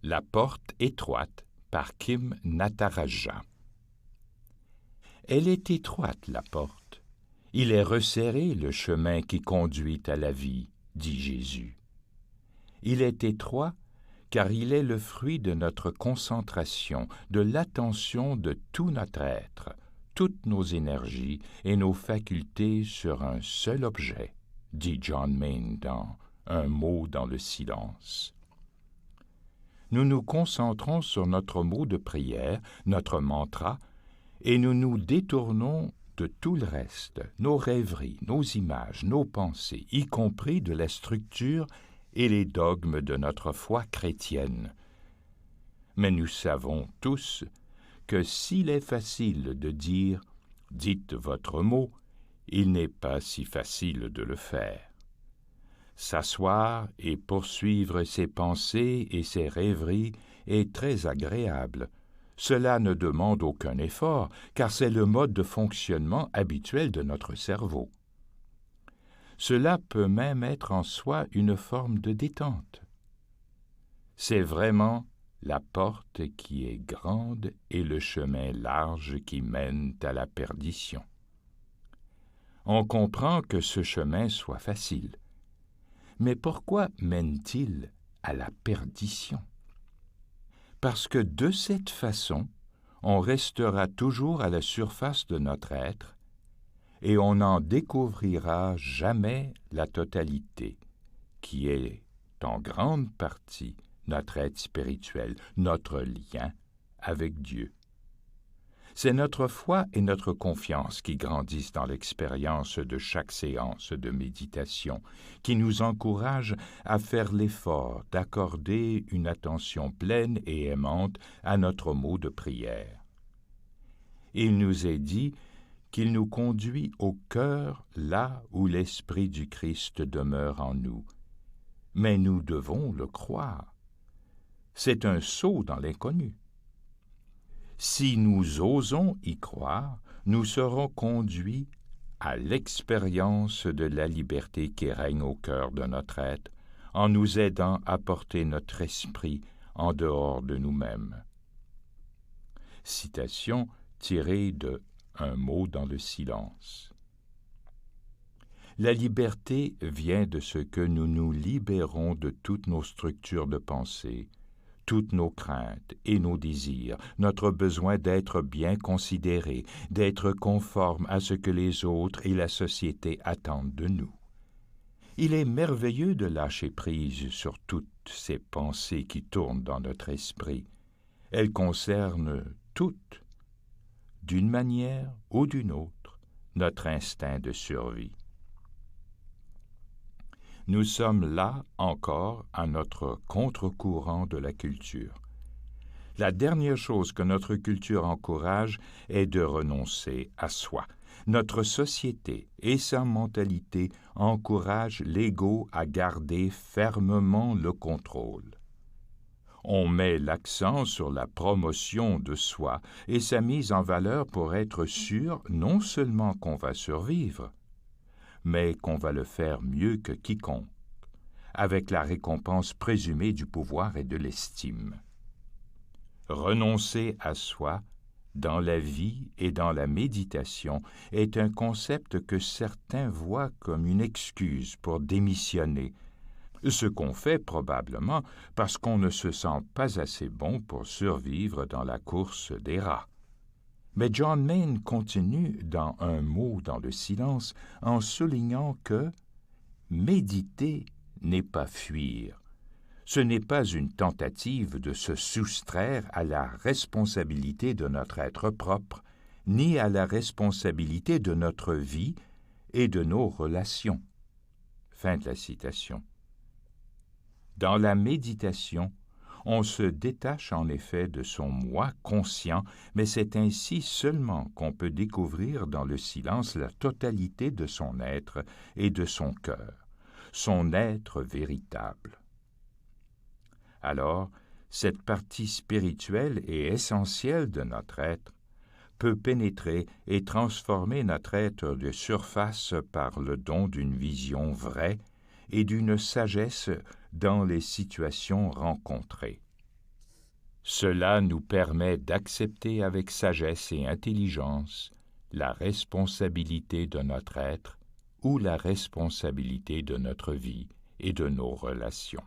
La porte étroite par Kim Nataraja. Elle est étroite, la porte. Il est resserré le chemin qui conduit à la vie, dit Jésus. Il est étroit car il est le fruit de notre concentration, de l'attention de tout notre être, toutes nos énergies et nos facultés sur un seul objet, dit John Main dans Un mot dans le silence. Nous nous concentrons sur notre mot de prière, notre mantra, et nous nous détournons de tout le reste, nos rêveries, nos images, nos pensées, y compris de la structure et les dogmes de notre foi chrétienne. Mais nous savons tous que s'il est facile de dire « dites votre mot », il n'est pas si facile de le faire. S'asseoir et poursuivre ses pensées et ses rêveries est très agréable. Cela ne demande aucun effort, car c'est le mode de fonctionnement habituel de notre cerveau. Cela peut même être en soi une forme de détente. C'est vraiment la porte qui est grande et le chemin large qui mène à la perdition. On comprend que ce chemin soit facile. Mais pourquoi mène-t-il à la perdition? Parce que de cette façon, on restera toujours à la surface de notre être et on n'en découvrira jamais la totalité, qui est en grande partie notre être spirituel, notre lien avec Dieu. C'est notre foi et notre confiance qui grandissent dans l'expérience de chaque séance de méditation, qui nous encouragent à faire l'effort d'accorder une attention pleine et aimante à notre mot de prière. Il nous est dit qu'il nous conduit au cœur là où l'Esprit du Christ demeure en nous. Mais nous devons le croire. C'est un saut dans l'inconnu. Si nous osons y croire, nous serons conduits à l'expérience de la liberté qui règne au cœur de notre être, en nous aidant à porter notre esprit en dehors de nous-mêmes. Citation tirée de Un mot dans le silence. La liberté vient de ce que nous nous libérons de toutes nos structures de pensée, toutes nos craintes et nos désirs, notre besoin d'être bien considérés, d'être conformes à ce que les autres et la société attendent de nous. Il est merveilleux de lâcher prise sur toutes ces pensées qui tournent dans notre esprit. Elles concernent toutes, d'une manière ou d'une autre, notre instinct de survie. Nous sommes là encore à notre contre-courant de la culture. La dernière chose que notre culture encourage est de renoncer à soi. Notre société et sa mentalité encouragent l'ego à garder fermement le contrôle. On met l'accent sur la promotion de soi et sa mise en valeur pour être sûr non seulement qu'on va survivre, mais qu'on va le faire mieux que quiconque, avec la récompense présumée du pouvoir et de l'estime. Renoncer à soi, dans la vie et dans la méditation, est un concept que certains voient comme une excuse pour démissionner, ce qu'on fait probablement parce qu'on ne se sent pas assez bon pour survivre dans la course des rats. Mais John Main continue dans Un mot dans le silence en soulignant que méditer n'est pas fuir. Ce n'est pas une tentative de se soustraire à la responsabilité de notre être propre, ni à la responsabilité de notre vie et de nos relations. Fin de la citation. Dans la méditation, on se détache en effet de son moi conscient, mais c'est ainsi seulement qu'on peut découvrir dans le silence la totalité de son être et de son cœur, son être véritable. Alors, cette partie spirituelle et essentielle de notre être peut pénétrer et transformer notre être de surface par le don d'une vision vraie et d'une sagesse dans les situations rencontrées. Cela nous permet d'accepter avec sagesse et intelligence la responsabilité de notre être ou la responsabilité de notre vie et de nos relations.